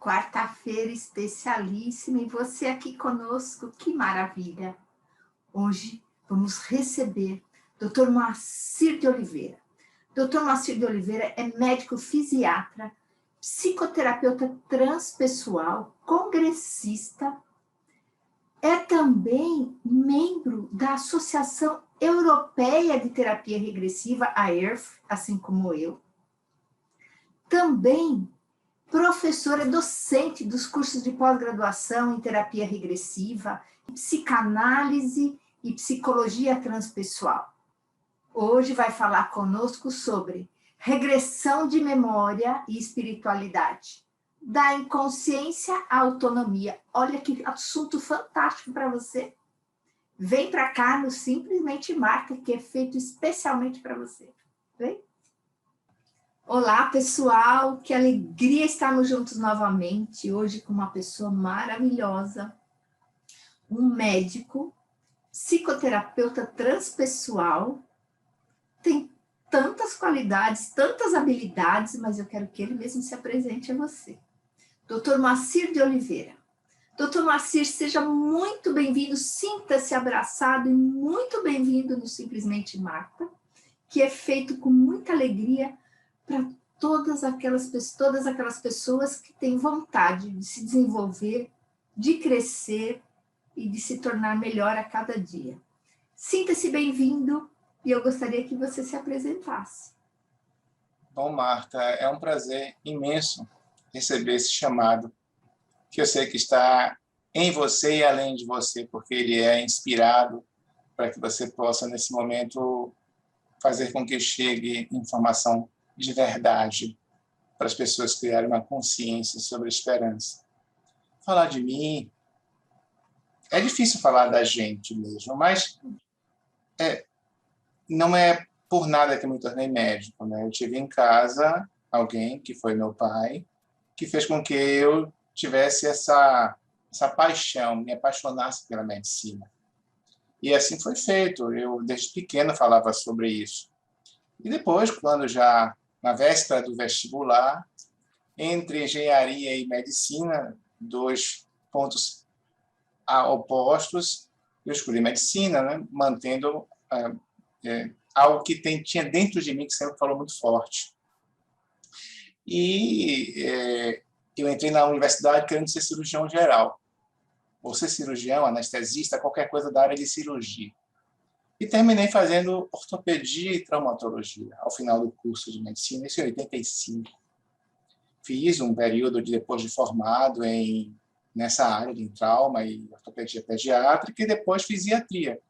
Quarta-feira especialíssima e você aqui conosco, que maravilha! Hoje vamos receber Dr. Moacir de Oliveira. Dr. Moacir de Oliveira é médico fisiatra, psicoterapeuta transpessoal, congressista, é também membro da Associação Europeia de Terapia Regressiva, a ERF, assim como eu. Também professora docente dos cursos de pós-graduação em terapia regressiva, psicanálise e psicologia transpessoal. Hoje vai falar conosco sobre regressão de memória e espiritualidade, da inconsciência à autonomia. Olha que assunto fantástico para você. Vem para cá no Simplesmente Marca, que é feito especialmente para você. Vem? Olá, pessoal, que alegria estarmos juntos novamente, hoje com uma pessoa maravilhosa, um médico, psicoterapeuta transpessoal, tem tantas qualidades, tantas habilidades, mas eu quero que ele mesmo se apresente a você. Dr. Moacir de Oliveira. Dr. Moacir, seja muito bem-vindo, sinta-se abraçado e muito bem-vindo no Simplesmente Marta, que é feito com muita alegria para todas aquelas pessoas que têm vontade de se desenvolver, de crescer e de se tornar melhor a cada dia. Sinta-se bem-vindo e eu gostaria que você se apresentasse. Bom, Marta, é um prazer imenso receber esse chamado, que eu sei que está em você e além de você, porque ele é inspirado para que você possa, nesse momento, fazer com que chegue informação de verdade para as pessoas criarem uma consciência sobre a esperança. Falar de mim é difícil falar da gente mesmo, mas não é por nada que eu me tornei médico, né? Eu tive em casa alguém que foi meu pai, que fez com que eu tivesse essa paixão, me apaixonasse pela medicina. E assim foi feito. Eu desde pequeno falava sobre isso. E depois, quando já na véspera do vestibular, entre engenharia e medicina, dois pontos opostos, eu escolhi medicina, né? Mantendo algo que tinha dentro de mim que sempre falou muito forte. E eu entrei na universidade querendo ser cirurgião geral, ou ser cirurgião, anestesista, qualquer coisa da área de cirurgia. E terminei fazendo ortopedia e traumatologia ao final do curso de medicina, isso em 85. Fiz um período depois de formado nessa área de trauma e ortopedia pediátrica e depois fisiatria,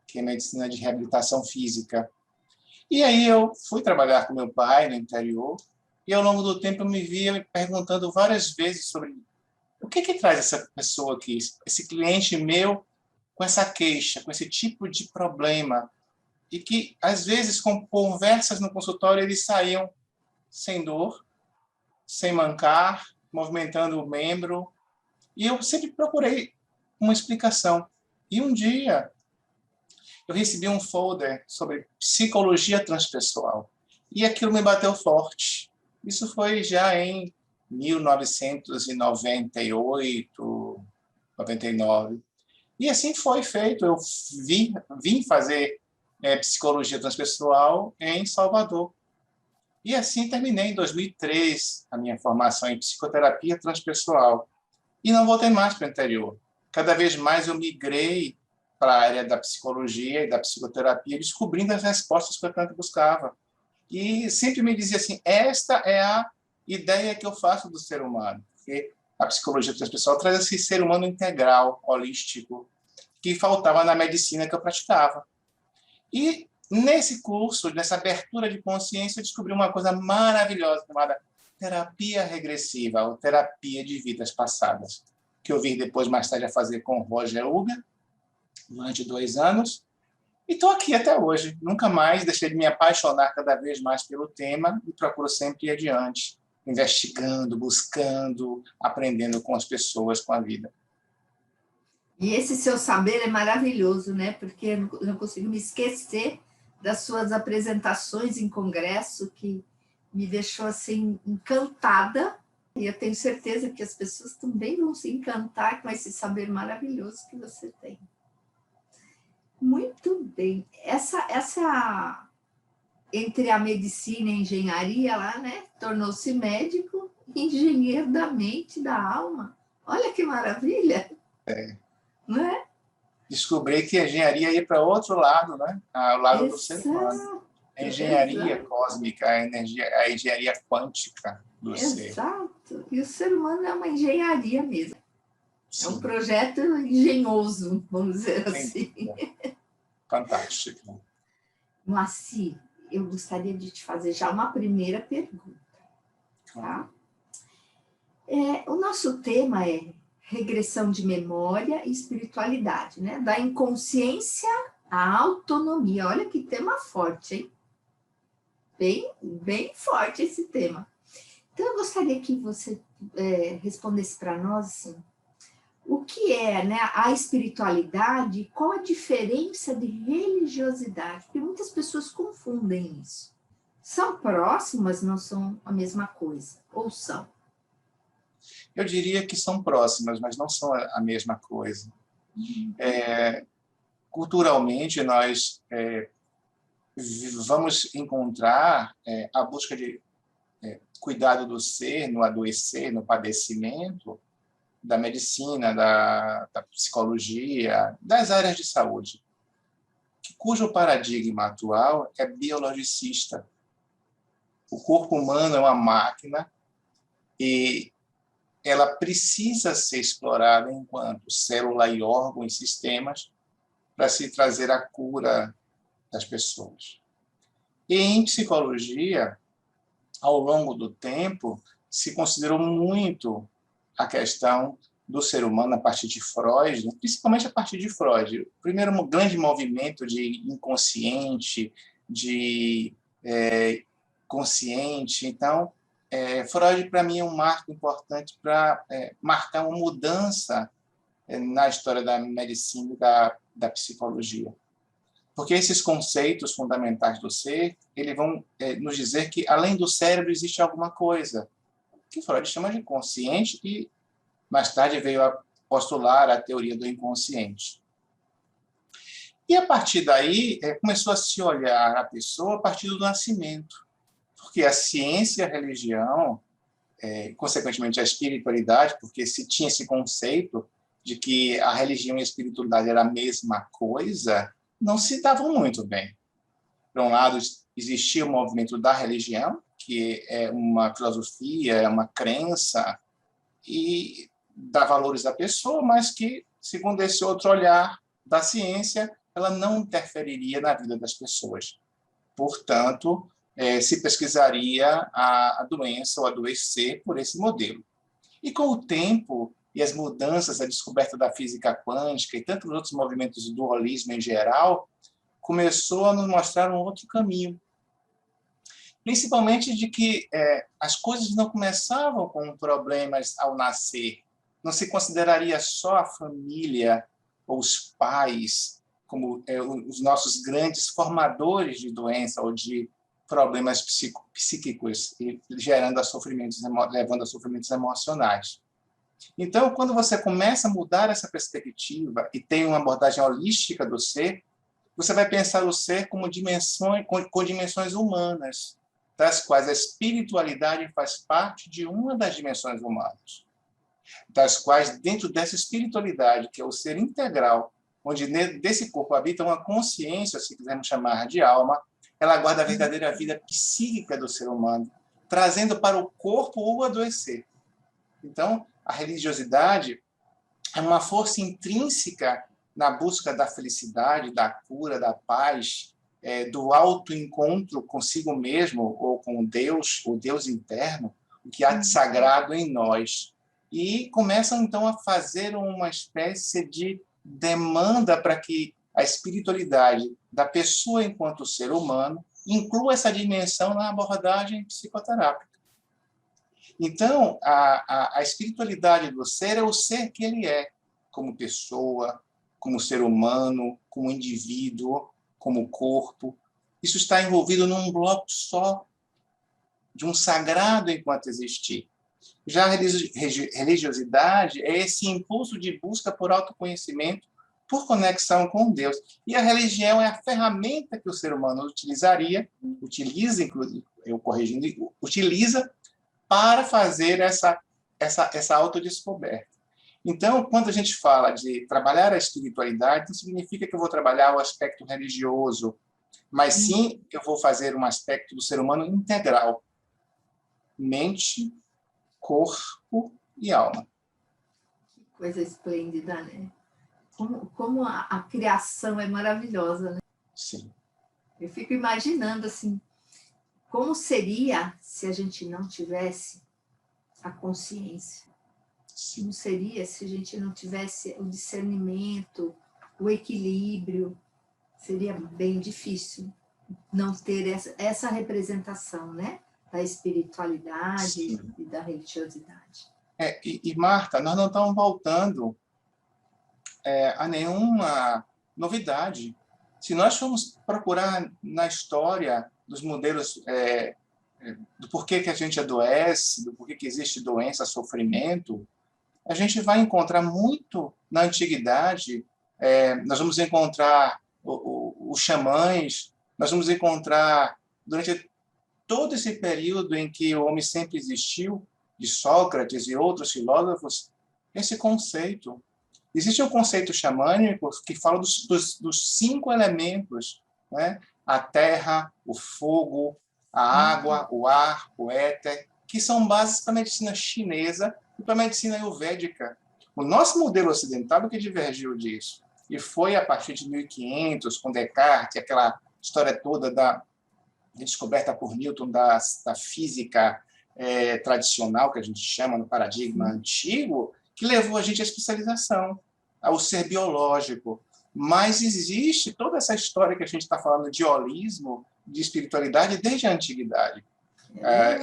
que é medicina de reabilitação física. E aí eu fui trabalhar com meu pai no interior e ao longo do tempo eu me via me perguntando várias vezes sobre o que traz essa pessoa aqui, esse cliente meu com essa queixa, com esse tipo de problema, e que, às vezes, com conversas no consultório, eles saíam sem dor, sem mancar, movimentando o membro, e eu sempre procurei uma explicação. E um dia, eu recebi um folder sobre psicologia transpessoal, e aquilo me bateu forte. Isso foi já em 1998, 99. E assim foi feito. Eu vim fazer psicologia transpessoal em Salvador. E assim terminei em 2003 a minha formação em psicoterapia transpessoal. E não voltei mais para o interior. Cada vez mais eu migrei para a área da psicologia e da psicoterapia, descobrindo as respostas que eu tanto buscava. E sempre me dizia assim, esta é a ideia que eu faço do ser humano. Porque a psicologia transpessoal traz esse ser humano integral, holístico, que faltava na medicina que eu praticava. E nesse curso, nessa abertura de consciência, eu descobri uma coisa maravilhosa chamada terapia regressiva, ou terapia de vidas passadas, que eu vim depois, mais tarde, a fazer com Roger Uber, durante 2 anos, e estou aqui até hoje. Nunca mais deixei de me apaixonar cada vez mais pelo tema e procuro sempre ir adiante, investigando, buscando, aprendendo com as pessoas, com a vida. E esse seu saber é maravilhoso, né? Porque eu não consigo me esquecer das suas apresentações em congresso, que me deixou assim encantada E eu tenho certeza que as pessoas também vão se encantar com esse saber maravilhoso que você tem. Muito bem. Essa entre a medicina e a engenharia lá, né? Tornou-se médico, engenheiro da mente, da alma. Olha que maravilha! Não é? Descobri que a engenharia ia para outro lado, né? Ao lado do ser humano. Exato, A engenharia exato. cósmica, a engenharia quântica do ser. Exato. E o ser humano é uma engenharia mesmo. É um Sim, projeto engenhoso, vamos dizer sem assim. dúvida. Fantástico. Moacir, eu gostaria de te fazer já uma primeira pergunta, tá? O nosso tema é regressão de memória e espiritualidade, né? Da inconsciência à autonomia. Olha que tema forte, hein? Bem, bem forte esse tema. Então, eu gostaria que você respondesse para nós, assim, o que é, né, a espiritualidade e qual a diferença de religiosidade? Porque muitas pessoas confundem isso. São próximas, não são a mesma coisa, ou são? Eu diria que são próximas, mas não são a mesma coisa. Culturalmente, nós vamos encontrar a busca de cuidado do ser, no adoecer, no padecimento, da medicina, da psicologia, das áreas de saúde, cujo paradigma atual é biologicista. O corpo humano é uma máquina e ela precisa ser explorada enquanto célula e órgão e sistemas para se trazer a cura das pessoas. E em psicologia, ao longo do tempo, se considerou muito a questão do ser humano a partir de Freud, principalmente a partir de Freud. O primeiro grande movimento de inconsciente, de consciente. Então, Freud, para mim, é um marco importante para marcar uma mudança na história da medicina e da psicologia. Porque esses conceitos fundamentais do ser, eles vão nos dizer que, além do cérebro, existe alguma coisa, que Freud chama de consciente, e mais tarde veio a postular a teoria do inconsciente. E, a partir daí, começou a se olhar a pessoa a partir do nascimento. Porque a ciência e a religião, consequentemente a espiritualidade, porque se tinha esse conceito de que a religião e a espiritualidade era a mesma coisa, não se davam muito bem. Por um lado, existia o movimento da religião, que é uma filosofia, é uma crença, e dá valores à pessoa, mas que, segundo esse outro olhar da ciência, ela não interferiria na vida das pessoas. Portanto, se pesquisaria a doença ou adoecer por esse modelo. E com o tempo e as mudanças, a descoberta da física quântica e tantos outros movimentos do dualismo em geral, começou a nos mostrar um outro caminho. Principalmente de que as coisas não começavam com problemas ao nascer. Não se consideraria só a família ou os pais como os nossos grandes formadores de doença ou de problemas psíquicos, levando a sofrimentos emocionais. Então, quando você começa a mudar essa perspectiva e tem uma abordagem holística do ser, você vai pensar o ser como com dimensões humanas, das quais a espiritualidade faz parte de uma das dimensões humanas, das quais, dentro dessa espiritualidade, que é o ser integral, onde desse corpo habita uma consciência, se quisermos chamar de alma, ela guarda a verdadeira vida psíquica do ser humano, trazendo para o corpo o adoecer. Então, a religiosidade é uma força intrínseca na busca da felicidade, da cura, da paz, do autoencontro consigo mesmo ou com Deus, o Deus interno, o que há de sagrado em nós. E começam, então, a fazer uma espécie de demanda para que a espiritualidade da pessoa enquanto ser humano inclua essa dimensão na abordagem psicoterápica. Então, a espiritualidade do ser é o ser que ele é, como pessoa, como ser humano, como indivíduo, como corpo. Isso está envolvido num bloco só, de um sagrado enquanto existir. Já a religiosidade é esse impulso de busca por autoconhecimento, por conexão com Deus. E a religião é a ferramenta que o ser humano utiliza, inclusive, eu corrigindo, utiliza para fazer essa autodescoberta. Então, quando a gente fala de trabalhar a espiritualidade, não significa que eu vou trabalhar o aspecto religioso, mas sim eu vou fazer um aspecto do ser humano integral. Mente, corpo e alma. Que coisa esplêndida, né? Como a criação é maravilhosa, né? Sim. Eu fico imaginando, assim, como seria se a gente não tivesse a consciência? Sim. Como seria se a gente não tivesse o discernimento, o equilíbrio? Seria bem difícil não ter essa representação, né? Da espiritualidade Sim. e da religiosidade. E, Marta, nós não estamos voltando a nenhuma novidade. Se nós formos procurar na história dos modelos do porquê que a gente adoece, do porquê que existe doença, sofrimento, a gente vai encontrar muito na antiguidade. Nós vamos encontrar os xamãs, nós vamos encontrar, durante todo esse período em que o homem sempre existiu, de Sócrates e outros filósofos, esse conceito. Existe um conceito xamânico que fala dos 5 elementos, né? A terra, o fogo, a água, o ar, o éter, que são bases para a medicina chinesa e para a medicina ayurvédica. O nosso modelo ocidental é que divergiu disso. E foi a partir de 1500, com Descartes, aquela história toda da descoberta por Newton da física tradicional, que a gente chama no paradigma antigo, que levou a gente à especialização, ao ser biológico. Mas existe toda essa história que a gente está falando de holismo, de espiritualidade, desde a antiguidade.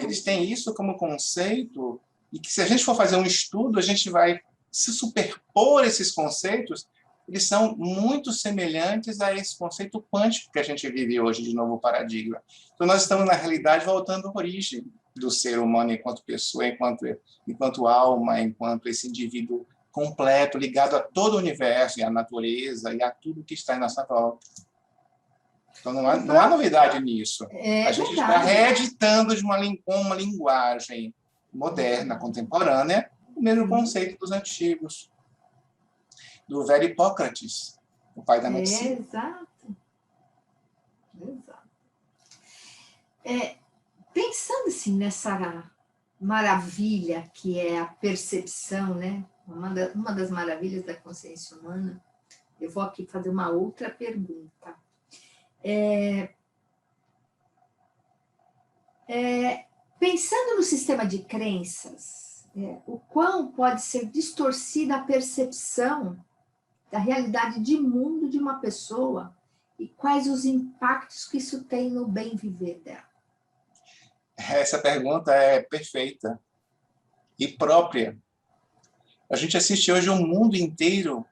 Eles têm isso como conceito, e que se a gente for fazer um estudo, a gente vai se superpor esses conceitos, eles são muito semelhantes a esse conceito quântico que a gente vive hoje de novo paradigma. Então, nós estamos, na realidade, voltando à origem do ser humano enquanto pessoa, enquanto alma, enquanto esse indivíduo completo, ligado a todo o universo, e à natureza, e a tudo que está em nossa volta. Então, não há novidade nisso. A gente está reeditando com uma linguagem moderna, contemporânea, o mesmo conceito dos antigos, do velho Hipócrates, o pai da medicina. Exato. Pensando assim nessa maravilha que é a percepção, né? Uma das maravilhas da consciência humana, eu vou aqui fazer uma outra pergunta. Pensando no sistema de crenças, o quão pode ser distorcida a percepção da realidade de mundo de uma pessoa e quais os impactos que isso tem no bem viver dela? Essa pergunta é perfeita e própria. A gente assiste hoje um mundo inteiro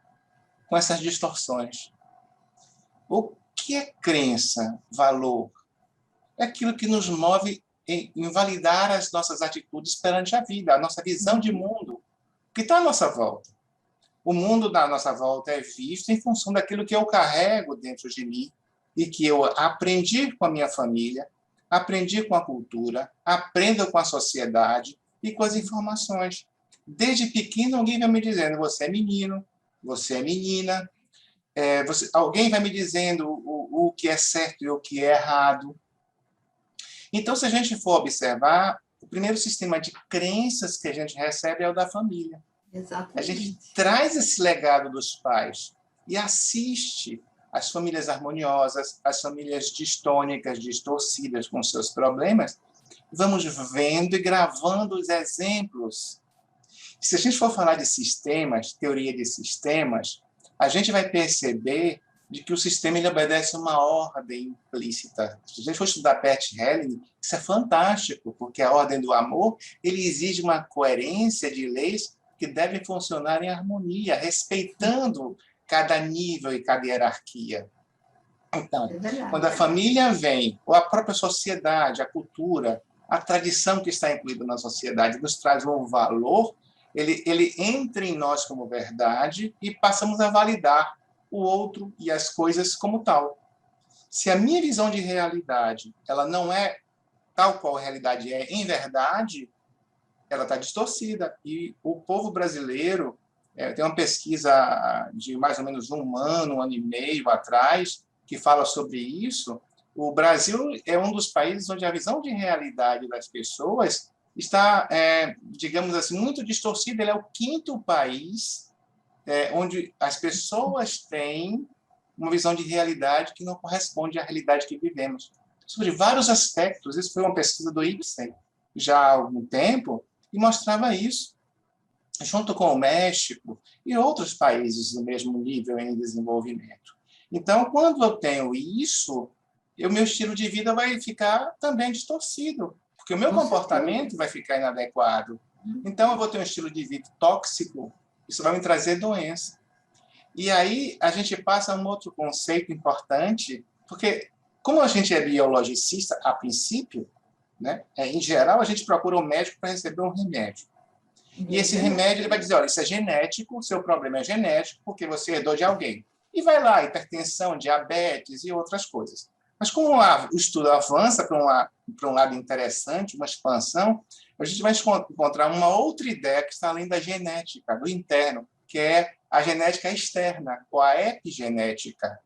com essas distorções. O que é crença, valor? É aquilo que nos move em validar as nossas atitudes perante a vida, a nossa visão de mundo, que está à nossa volta. O mundo da nossa volta é visto em função daquilo que eu carrego dentro de mim e que eu aprendi com a minha família, aprendi com a cultura, aprendo com a sociedade e com as informações. Desde pequeno, alguém vai me dizendo, você é menino, você é menina, alguém vai me dizendo o que é certo e o que é errado. Então, se a gente for observar, o primeiro sistema de crenças que a gente recebe é o da família. Exatamente. A gente traz esse legado dos pais e assiste as famílias harmoniosas, as famílias distônicas, distorcidas com seus problemas, vamos vendo e gravando os exemplos. Se a gente for falar de sistemas, teoria de sistemas, a gente vai perceber de que o sistema ele obedece uma ordem implícita. Se a gente for estudar Bert Helling, isso é fantástico, porque a ordem do amor ele exige uma coerência de leis que devem funcionar em harmonia, respeitando cada nível e cada hierarquia. Então, quando a família vem, ou a própria sociedade, a cultura, a tradição que está incluída na sociedade nos traz um valor, ele entra em nós como verdade e passamos a validar o outro e as coisas como tal. Se a minha visão de realidade ela não é tal qual a realidade é em verdade, ela está distorcida. E o povo brasileiro, tem uma pesquisa de mais ou menos um ano e meio atrás, que fala sobre isso. O Brasil é um dos países onde a visão de realidade das pessoas está, digamos assim, muito distorcida. Ele é o 5º país onde as pessoas têm uma visão de realidade que não corresponde à realidade que vivemos. Sobre vários aspectos. Isso foi uma pesquisa do IPSEM já há algum tempo e mostrava isso, junto com o México e outros países do mesmo nível em desenvolvimento. Então, quando eu tenho isso, o meu estilo de vida vai ficar também distorcido, porque o meu comportamento vai ficar inadequado. Então, eu vou ter um estilo de vida tóxico, isso vai me trazer doença. E aí, a gente passa a um outro conceito importante, porque, como a gente é biologicista, a princípio, né, em geral, a gente procura um médico para receber um remédio. E esse remédio ele vai dizer, olha, isso é genético, o seu problema é genético, porque você herdou de alguém. E vai lá, hipertensão, diabetes e outras coisas. Mas como o estudo avança para um lado interessante, uma expansão, a gente vai encontrar uma outra ideia que está além da genética, do interno, que é a genética externa, ou a epigenética.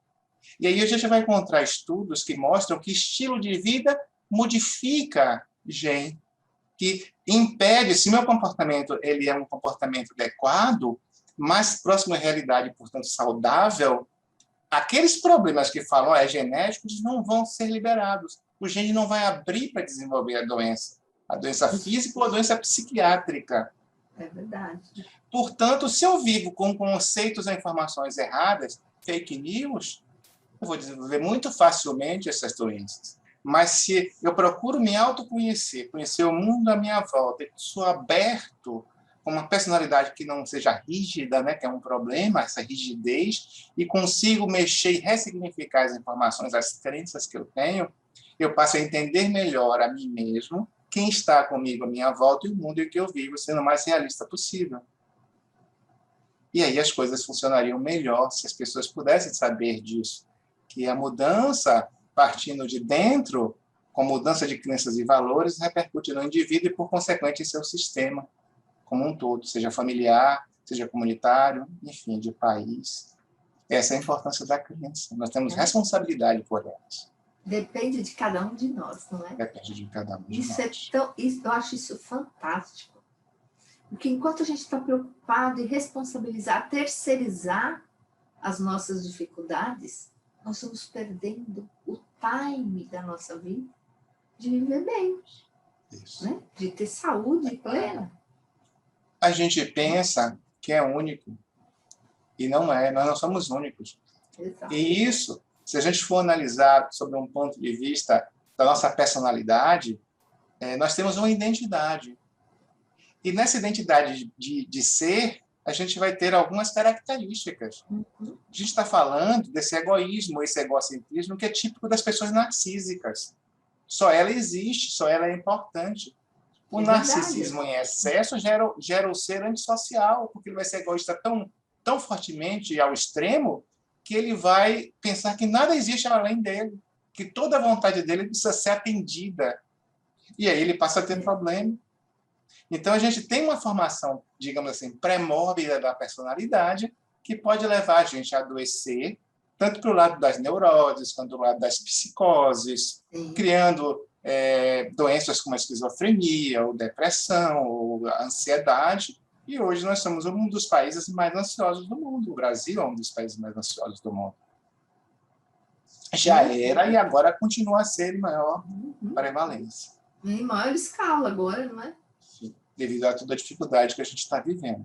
E aí a gente vai encontrar estudos que mostram que estilo de vida modifica gene, que impede, se meu comportamento ele é um comportamento adequado, mais próximo à realidade, portanto, saudável, aqueles problemas que falam é genético, eles não vão ser liberados. O gene não vai abrir para desenvolver a doença física ou a doença psiquiátrica. É verdade. Portanto, se eu vivo com conceitos ou informações erradas, fake news, eu vou desenvolver muito facilmente essas doenças. Mas se eu procuro me autoconhecer, conhecer o mundo à minha volta, e sou aberto, com uma personalidade que não seja rígida, né, que é um problema, essa rigidez, e consigo mexer e ressignificar as informações, as crenças que eu tenho, eu passo a entender melhor a mim mesmo, quem está comigo à minha volta e o mundo em que eu vivo, sendo o mais realista possível. E aí as coisas funcionariam melhor se as pessoas pudessem saber disso, que a mudança partindo de dentro, com mudança de crenças e valores, repercute no indivíduo e, por consequente, em seu sistema como um todo, seja familiar, seja comunitário, enfim, de país. Essa é a importância da crença. Nós temos responsabilidade por elas. Depende de cada um de nós, não é? Depende de cada um de nós. Eu acho isso fantástico. Porque enquanto a gente está preocupado em responsabilizar, terceirizar as nossas dificuldades, nós estamos perdendo o time da nossa vida de viver bem, né? De ter saúde plena. A gente pensa que é único, e não é, nós não somos únicos. Exato. E isso, se a gente for analisar sobre um ponto de vista da nossa personalidade, nós temos uma identidade. E nessa identidade de ser, a gente vai ter algumas características. A gente está falando desse egoísmo, esse egocentrismo que é típico das pessoas narcísicas. Só ela existe, só ela é importante. O narcisismo em excesso gera o ser antissocial, porque ele vai ser egoísta tão fortemente ao extremo que ele vai pensar que nada existe além dele, que toda a vontade dele precisa ser atendida. E aí ele passa a ter problema. Então, a gente tem uma formação, digamos assim, pré-mórbida da personalidade que pode levar a gente a adoecer, tanto para o lado das neuroses, quanto do lado das psicoses, criando doenças como a esquizofrenia, ou depressão, ou a ansiedade. E hoje nós somos um dos países mais ansiosos do mundo. O Brasil é um dos países mais ansiosos do mundo. Já era e agora continua a ser em maior prevalência. Em maior escala agora, não é? Devido a toda a dificuldade que a gente está vivendo.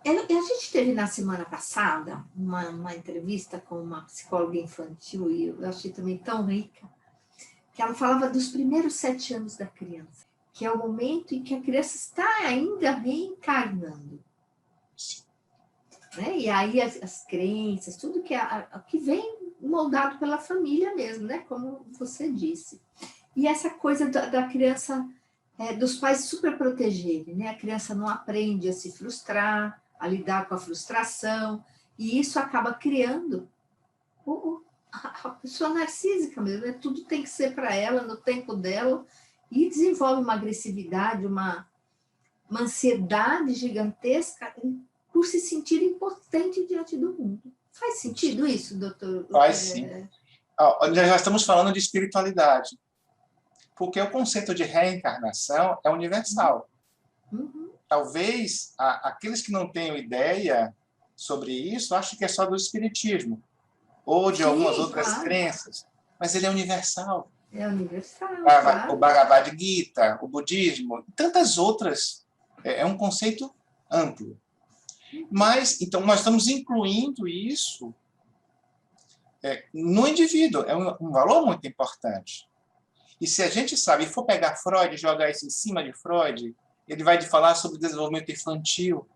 A gente teve na semana passada uma entrevista com uma psicóloga infantil, e eu achei também tão rica, que ela falava dos primeiros 7 anos da criança, que é o momento em que a criança está ainda reencarnando. Né? E aí as crenças, tudo que vem moldado pela família mesmo, né? Como você disse. E essa coisa da criança, dos pais super protegerem, né? A criança não aprende a se frustrar, a lidar com a frustração, e isso acaba criando a pessoa narcísica mesmo, né? Tudo tem que ser para ela, no tempo dela, e desenvolve uma agressividade, uma ansiedade gigantesca por se sentir impotente diante do mundo. Faz sentido isso, doutor? Faz sim. Já estamos falando de espiritualidade, porque o conceito de reencarnação é universal. Uhum. Talvez aqueles que não tenham ideia sobre isso achem que é só do espiritismo ou de algumas outras crenças, mas ele é universal. É universal, claro. O Bhagavad Gita, o budismo, e tantas outras. É um conceito amplo. Mas, então, nós estamos incluindo isso no indivíduo. É um valor muito importante. E se a gente sabe, e for pegar Freud e jogar isso em cima de Freud, ele vai falar sobre o desenvolvimento infantil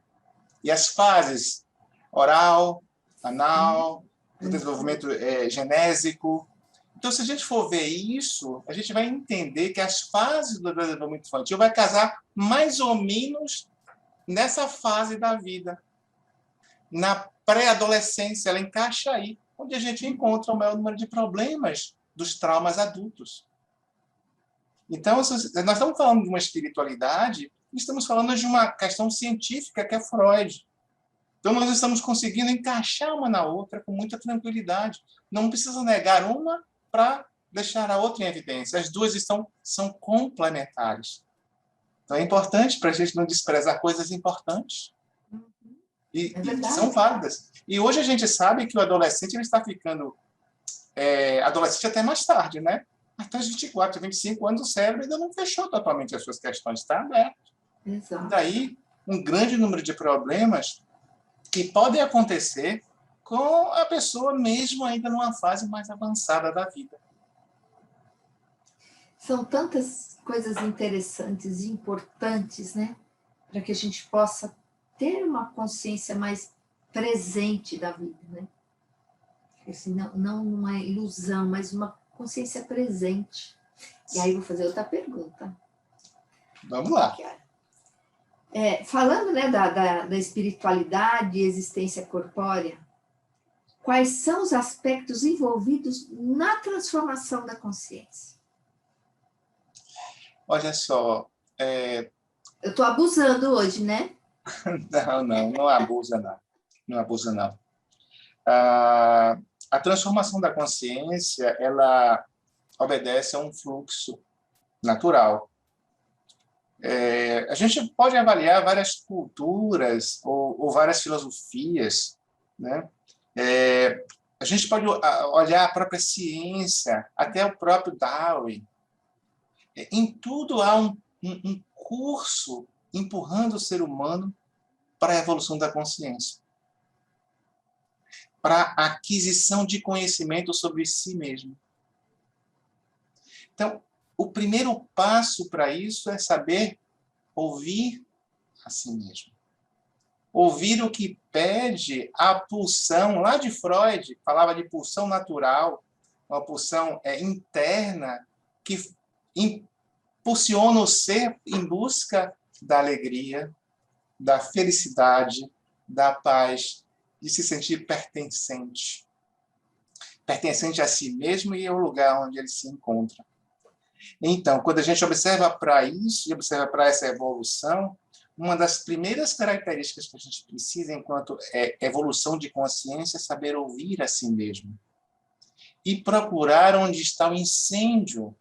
e as fases oral, anal, do desenvolvimento genésico. Então, se a gente for ver isso, a gente vai entender que as fases do desenvolvimento infantil vai casar mais ou menos nessa fase da vida. Na pré-adolescência, ela encaixa aí, onde a gente encontra o maior número de problemas dos traumas adultos. Então, nós estamos falando de uma espiritualidade, estamos falando de uma questão científica, que é Freud. Então, nós estamos conseguindo encaixar uma na outra com muita tranquilidade. Não precisa negar uma para deixar a outra em evidência. As duas são complementares. Então, é importante para a gente não desprezar coisas importantes. E são válidas. E hoje a gente sabe que o adolescente ele está ficando adolescente até mais tarde, né? Até os 24, 25 anos, o cérebro ainda não fechou totalmente as suas questões, está aberto. Exato. Daí, um grande número de problemas que podem acontecer com a pessoa mesmo ainda numa fase mais avançada da vida. São tantas coisas interessantes e importantes, né? Para que a gente possa ter uma consciência mais presente da vida, né? Assim, não uma ilusão, mas uma consciência presente. E aí vou fazer outra pergunta. Vamos lá. Falando, né, da espiritualidade e existência corpórea, quais são os aspectos envolvidos na transformação da consciência? Olha só. Eu estou abusando hoje, né? Não abusa, não. Não abusa, não. A transformação da consciência, ela obedece a um fluxo natural. A gente pode avaliar várias culturas ou várias filosofias, né? A gente pode olhar a própria ciência, até o próprio Darwin. Em tudo há um curso empurrando o ser humano para a evolução da consciência, para a aquisição de conhecimento sobre si mesmo. Então, o primeiro passo para isso é saber ouvir a si mesmo. Ouvir o que pede a pulsão, lá de Freud, falava de pulsão natural, uma pulsão interna que impulsiona o ser em busca da alegria, da felicidade, da paz, de se sentir pertencente. Pertencente a si mesmo e ao lugar onde ele se encontra. Então, quando a gente observa para isso e observa para essa evolução, uma das primeiras características que a gente precisa enquanto evolução de consciência é saber ouvir a si mesmo e procurar onde está o incêndio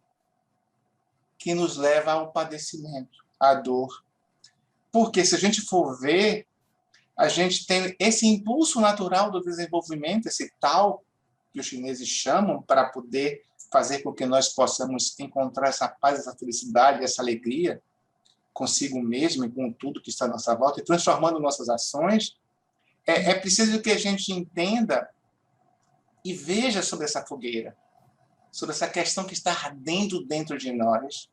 que nos leva ao padecimento, à dor. Porque se a gente for ver, a gente tem esse impulso natural do desenvolvimento, esse tal que os chineses chamam, para poder fazer com que nós possamos encontrar essa paz, essa felicidade, essa alegria consigo mesmo e com tudo que está à nossa volta, e transformando nossas ações. É preciso que a gente entenda e veja sobre essa fogueira, sobre essa questão que está ardendo dentro de nós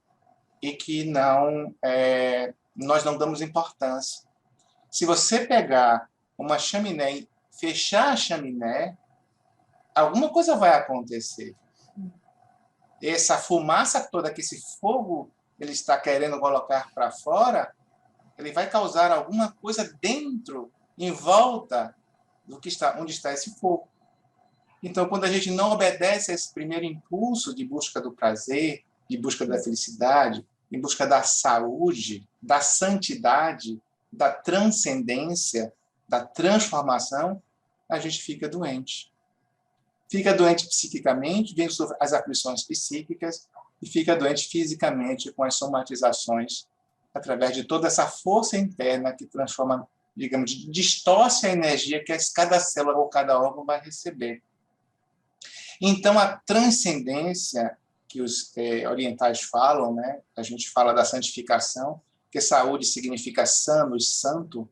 e que nós não damos importância. Se você pegar uma chaminé e fechar a chaminé, alguma coisa vai acontecer. Essa fumaça toda, que esse fogo ele está querendo colocar para fora, ele vai causar alguma coisa dentro, em volta do que está, onde está esse fogo. Então, quando a gente não obedece a esse primeiro impulso de busca do prazer, de busca da felicidade, em busca da saúde, da santidade, da transcendência, da transformação, a gente fica doente. Fica doente psiquicamente, vem as aflições psíquicas, e fica doente fisicamente com as somatizações, através de toda essa força interna que transforma, digamos, distorce a energia que cada célula ou cada órgão vai receber. Então, a transcendência que os orientais falam, né? A gente fala da santificação, que saúde significa sanos, santo,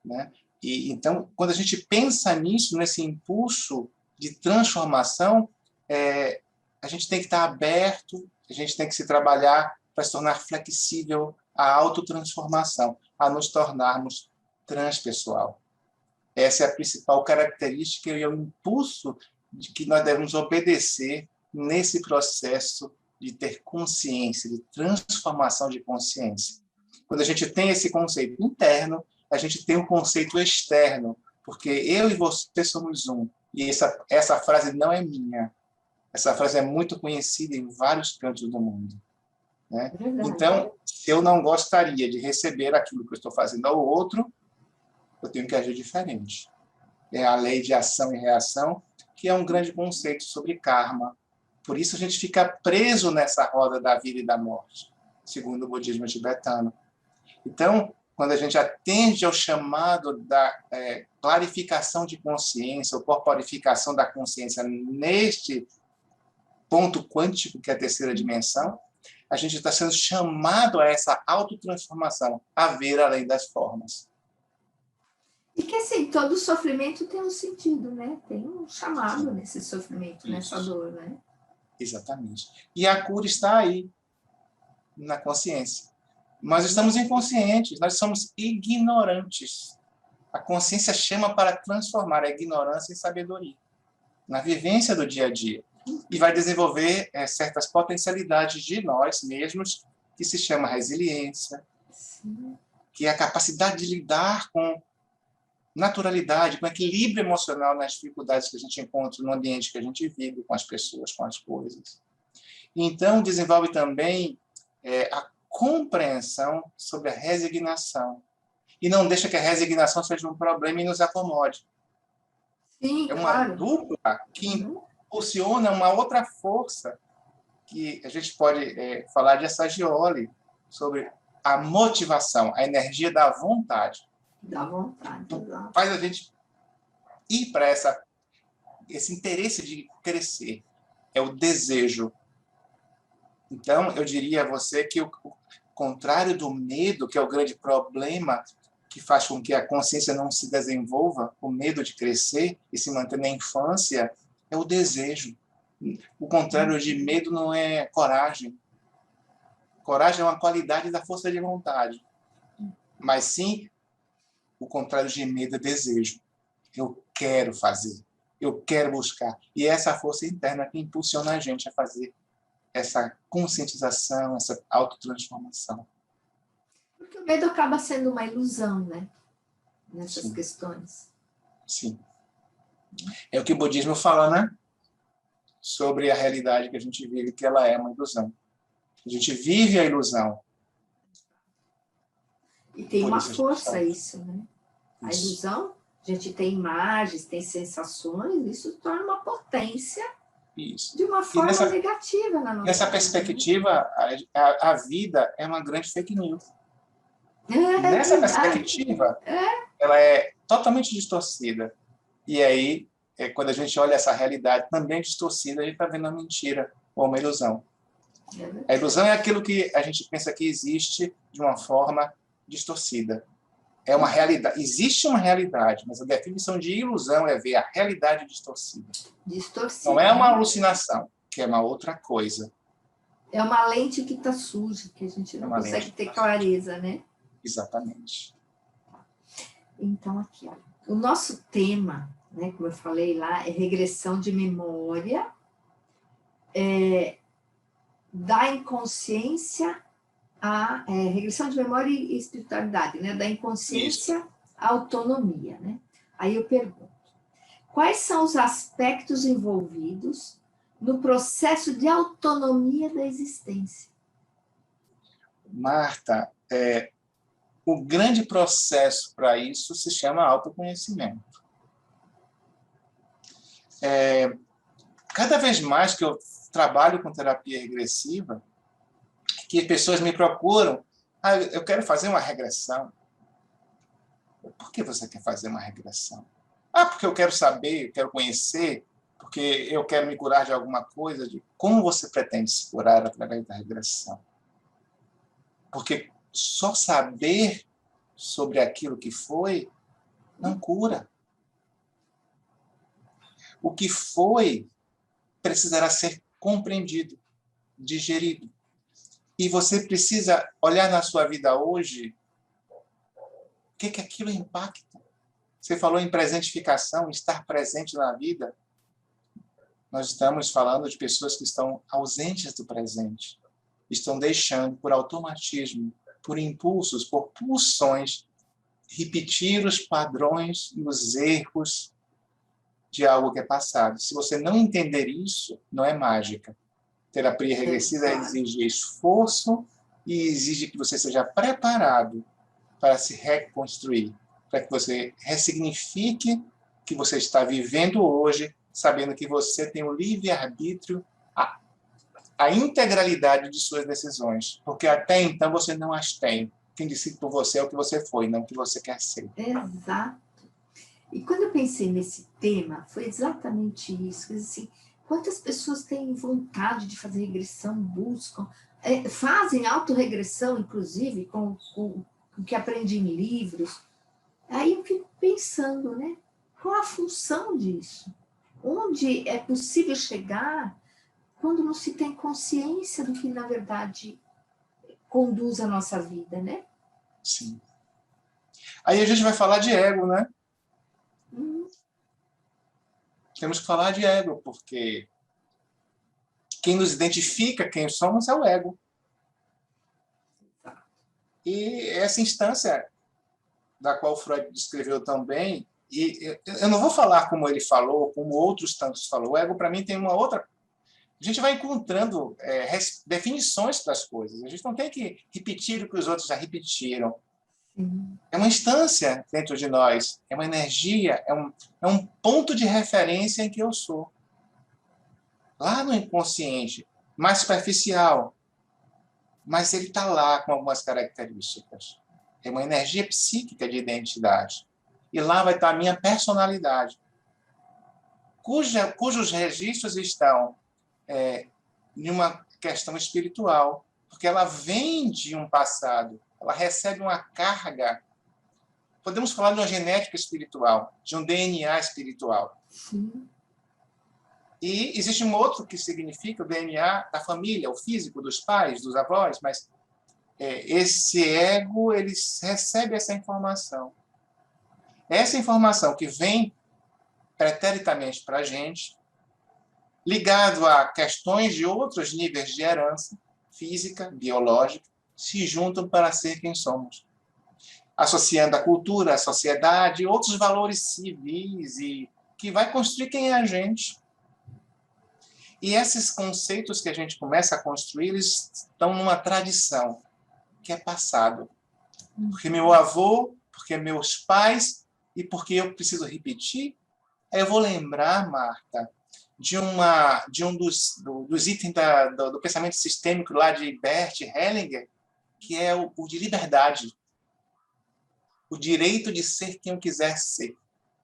né? E então, quando a gente pensa nisso, nesse impulso de transformação, a gente tem que estar aberto, a gente tem que se trabalhar para se tornar flexível à autotransformação, a nos tornarmos transpessoal. Essa é a principal característica e é o impulso de que nós devemos obedecer nesse processo de ter consciência, de transformação de consciência. Quando a gente tem esse conceito interno, a gente tem um conceito externo, porque eu e você somos um. E essa frase não é minha. Essa frase é muito conhecida em vários cantos do mundo, né? Então, se eu não gostaria de receber aquilo que eu estou fazendo ao outro, eu tenho que agir diferente. É a lei de ação e reação, que é um grande conceito sobre karma. Por isso a gente fica preso nessa roda da vida e da morte, segundo o budismo tibetano. Então, quando a gente atende ao chamado da clarificação de consciência, ou corporificação da consciência neste ponto quântico, que é a terceira dimensão, a gente está sendo chamado a essa autotransformação, a ver além das formas. E que, assim, todo sofrimento tem um sentido, né? Tem um chamado nesse sofrimento, nessa dor, né? Exatamente. E a cura está aí, na consciência. Nós estamos inconscientes, nós somos ignorantes. A consciência chama para transformar a ignorância em sabedoria, na vivência do dia a dia. E vai desenvolver certas potencialidades de nós mesmos, que se chama resiliência, que é a capacidade de lidar com naturalidade, com equilíbrio emocional nas dificuldades que a gente encontra no ambiente que a gente vive, com as pessoas, com as coisas. Então, desenvolve também a compreensão sobre a resignação. E não deixa que a resignação seja um problema e nos acomode. Sim, é uma dupla que impulsiona uma outra força, que a gente pode falar de Assagioli, sobre a motivação, a energia da vontade. Da vontade, então, faz a gente ir para esse interesse de crescer. É o desejo. Então, eu diria a você que o contrário do medo, que é o grande problema que faz com que a consciência não se desenvolva, o medo de crescer e se manter na infância, é o desejo. O contrário de medo não é coragem. Coragem é uma qualidade da força de vontade. Mas sim, o contrário de medo é desejo. Eu quero fazer. Eu quero buscar. E é essa força interna que impulsiona a gente a fazer essa conscientização, essa autotransformação. Porque o medo acaba sendo uma ilusão, né? Nessas Sim. questões. Sim. É o que o budismo fala, né? Sobre a realidade que a gente vive, que ela é uma ilusão. A gente vive a ilusão. E tem uma força isso, né? A ilusão, a gente tem imagens, tem sensações, isso torna uma potência de uma forma negativa na nossa vida. Nessa perspectiva, a vida é uma grande fake news. Nessa perspectiva, ela é totalmente distorcida. E aí, quando a gente olha essa realidade também distorcida, a gente está vendo uma mentira ou uma ilusão. A ilusão é aquilo que a gente pensa que existe de uma forma distorcida. É uma realidade. Existe uma realidade, mas a definição de ilusão é ver a realidade distorcida. Não é uma alucinação, que é uma outra coisa. É uma lente que está suja, que a gente não consegue ter clareza, né? Exatamente. Então, aqui, ó, o nosso tema né, como eu falei lá, é regressão de memória, da inconsciência regressão de memória e espiritualidade, né, da Isso. inconsciência à autonomia, né? Aí eu pergunto, quais são os aspectos envolvidos no processo de autonomia da existência? Marta, o grande processo para isso se chama autoconhecimento. Cada vez mais que eu trabalho com terapia regressiva, que pessoas me procuram, eu quero fazer uma regressão. Por que você quer fazer uma regressão? Porque eu quero saber, eu quero conhecer, porque eu quero me curar de alguma coisa. Como você pretende se curar através da regressão? Porque só saber sobre aquilo que foi não cura. O que foi precisará ser compreendido, digerido. E você precisa olhar na sua vida hoje o que aquilo impacta. Você falou em presentificação, estar presente na vida. Nós estamos falando de pessoas que estão ausentes do presente. Estão deixando, por automatismo, por impulsos, por pulsões, repetir os padrões e os erros de algo que é passado. Se você não entender isso, não é mágica. Terapia regressiva exige esforço e exige que você seja preparado para se reconstruir, para que você ressignifique o que você está vivendo hoje, sabendo que você tem o livre-arbítrio, a integralidade de suas decisões, porque até então você não as tem. Quem decide por você é o que você foi, não o que você quer ser. Exato. E quando eu pensei nesse tema, foi exatamente isso. Quer dizer, assim, quantas pessoas têm vontade de fazer regressão, buscam, fazem autorregressão, inclusive, com o que aprendi em livros. Aí eu fico pensando, né? Qual a função disso? Onde é possível chegar quando não se tem consciência do que, na verdade, conduz a nossa vida, né? Sim. Aí a gente vai falar de ego, né? Temos que falar de ego, porque quem nos identifica, quem somos, é o ego. E essa instância da qual Freud descreveu também, e eu não vou falar como ele falou, como outros tantos falou, o ego para mim tem uma outra... A gente vai encontrando definições para as coisas, a gente não tem que repetir o que os outros já repetiram. É uma instância dentro de nós, é uma energia, é um ponto de referência em que eu sou. Lá no inconsciente, mais superficial, mas ele está lá com algumas características. É uma energia psíquica de identidade. E lá vai estar a minha personalidade, cujos registros estão em uma questão espiritual, porque ela vem de um passado, ela recebe uma carga. Podemos falar de uma genética espiritual, de um DNA espiritual. Sim. E existe um outro que significa o DNA da família, o físico dos pais, dos avós, mas esse ego, ele recebe essa informação. Essa informação que vem preteritamente para a gente, ligado a questões de outros níveis de herança, física, biológica, se juntam para ser quem somos. Associando a cultura, a sociedade, outros valores civis, e que vai construir quem é a gente. E esses conceitos que a gente começa a construir, eles estão numa tradição que é passado. Porque meu avô, porque meus pais, e porque eu preciso repetir, aí eu vou lembrar, Marta, de um dos itens do pensamento sistêmico lá de Bert Hellinger, que é o de liberdade. O direito de ser quem eu quiser ser.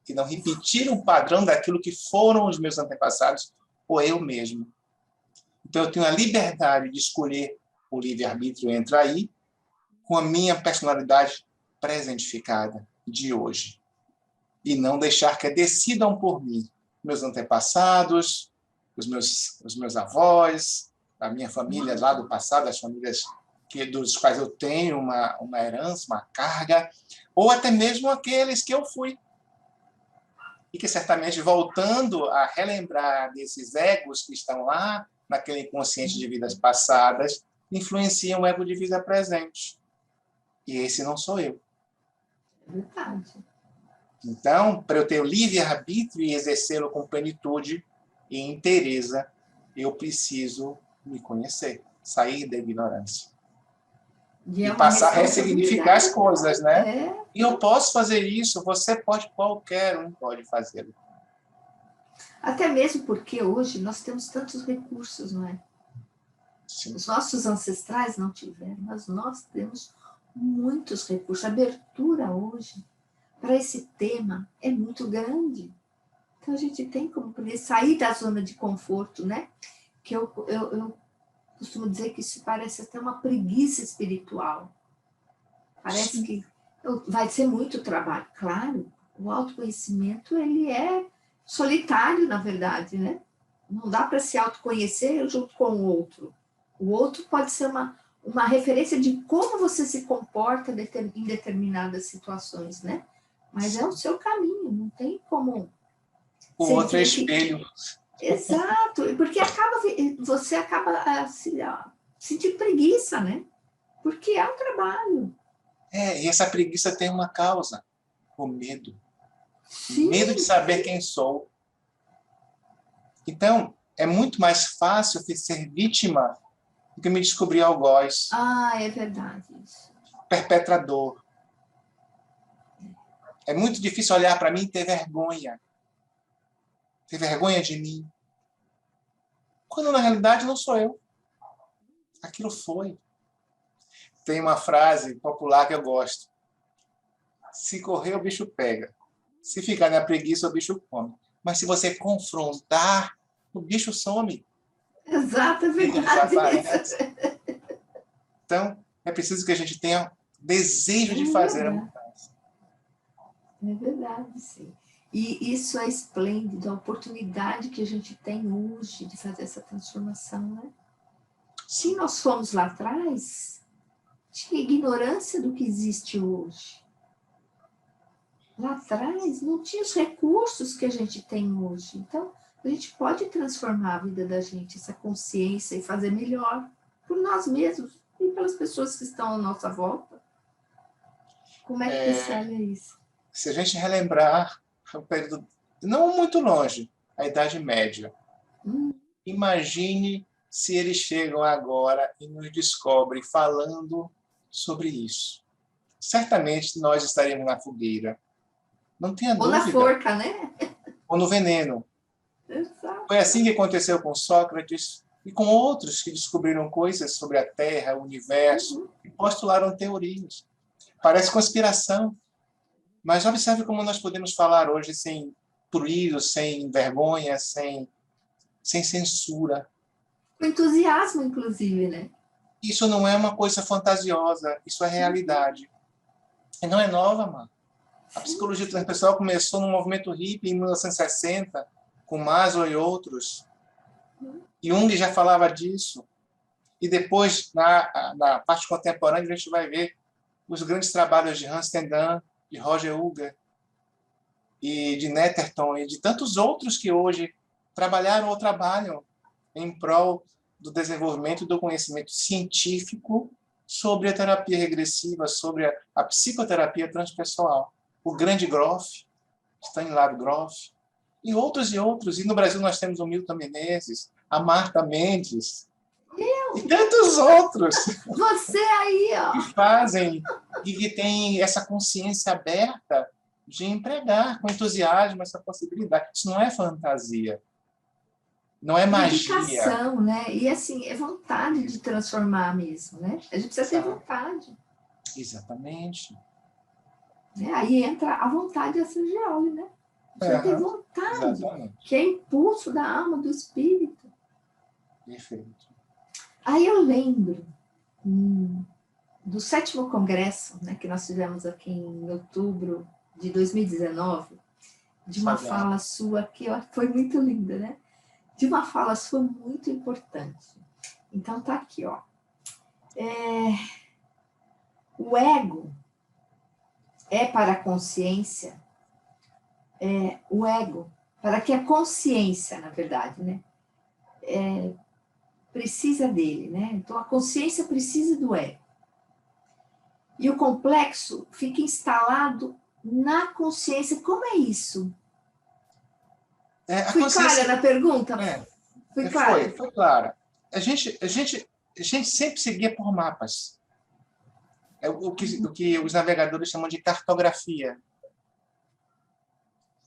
E não repetir um padrão daquilo que foram os meus antepassados ou eu mesmo. Então, eu tenho a liberdade de escolher o livre-arbítrio entra aí com a minha personalidade presentificada de hoje. E não deixar que decidam por mim meus antepassados, os meus avós, a minha família lá do passado, as famílias dos quais eu tenho uma herança, uma carga, ou até mesmo aqueles que eu fui. e que certamente, voltando a relembrar desses egos que estão lá, naquele inconsciente de vidas passadas, influenciam o ego de vida presente. E esse não sou eu. Verdade. Então, para eu ter o livre-arbítrio e exercê-lo com plenitude e inteireza, eu preciso me conhecer, sair da ignorância. E é E uma passar a ressignificar as responsabilidade. coisas, né? É. E eu posso fazer isso, você pode, qualquer um pode fazê-lo. Até mesmo porque hoje nós temos tantos recursos, não é? Sim. Os nossos ancestrais não tiveram, mas nós temos muitos recursos. A abertura hoje para esse tema é muito grande. Então a gente tem como poder sair da zona de conforto, né? Que eu costumo dizer que isso parece até uma preguiça espiritual. Parece que vai ser muito trabalho. Claro, o autoconhecimento, ele é solitário, na verdade, né? Não dá para se autoconhecer junto com o outro. O outro pode ser uma referência de como você se comporta em determinadas situações, né? Mas é o seu caminho, não tem como... O outro é espelho. Exato, porque você acaba sentindo preguiça, né? Porque é um trabalho. E essa preguiça tem uma causa, o medo. Sim. Medo de saber quem sou. Então, é muito mais fácil ser vítima do que me descobrir algoz. É verdade isso. Perpetrador. É muito difícil olhar para mim e ter vergonha. Ter vergonha de mim. Quando, na realidade, não sou eu. Aquilo foi. Tem uma frase popular que eu gosto. Se correr, o bicho pega. Se ficar na preguiça, o bicho come. Mas se você confrontar, o bicho some. Exato, é verdade isso. Então, é preciso que a gente tenha desejo de fazer a mudança. É verdade, sim. E isso é esplêndido, a oportunidade que a gente tem hoje de fazer essa transformação, né? Se nós fomos lá atrás, tinha ignorância do que existe hoje. Lá atrás não tinha os recursos que a gente tem hoje. Então, a gente pode transformar a vida da gente, essa consciência, e fazer melhor por nós mesmos e pelas pessoas que estão à nossa volta. Como é que você olha isso? Se a gente relembrar um período não muito longe, a Idade Média, imagine se eles chegam agora e nos descobrem falando sobre isso. Certamente nós estaríamos na fogueira. Não tenha dúvida. Ou na forca, né? Ou no veneno. Exato. Foi assim que aconteceu com Sócrates e com outros que descobriram coisas sobre a Terra, o universo, e postularam teorias. Parece conspiração, mas observe como nós podemos falar hoje sem prurido, sem vergonha, sem censura. Com entusiasmo, inclusive, né? Isso não é uma coisa fantasiosa, isso é realidade. E não é nova, mano. A psicologia transpessoal começou no movimento hippie em 1960, com Maslow e outros. Jung já falava disso. E depois, na parte contemporânea, a gente vai ver os grandes trabalhos de Hans Tendan, de Roger Uger, e de Netterton, e de tantos outros que hoje trabalharam ou trabalham em prol do desenvolvimento do conhecimento científico sobre a terapia regressiva, sobre a psicoterapia transpessoal. O grande Grof, Stanislav Grof, e outros e outros. E no Brasil nós temos o Milton Menezes, a Marta Mendes, e tantos outros. Você aí, ó. Que fazem e que têm essa consciência aberta de empregar com entusiasmo essa possibilidade. Isso não é fantasia. Não é magia. Dedicação, né? E assim, é vontade de transformar mesmo, né? A gente precisa ter vontade. Exatamente. Né? Aí entra a vontade da Sergioli, né? Você tem vontade, exatamente. Que é impulso da alma, do espírito. Perfeito. Aí eu lembro do 7º congresso, né, que nós tivemos aqui em outubro de 2019, de uma fala sua que foi muito linda, né? De uma fala sua muito importante. Então tá aqui, ó. O ego é para a consciência o ego, para que a consciência, na verdade, né, precisa dele, né? Então, a consciência precisa do ego. E o complexo fica instalado na consciência. Como é isso? A Fui clara consciência na pergunta? Fui clara? foi clara. A gente sempre seguia por mapas. É o que os navegadores chamam de cartografia.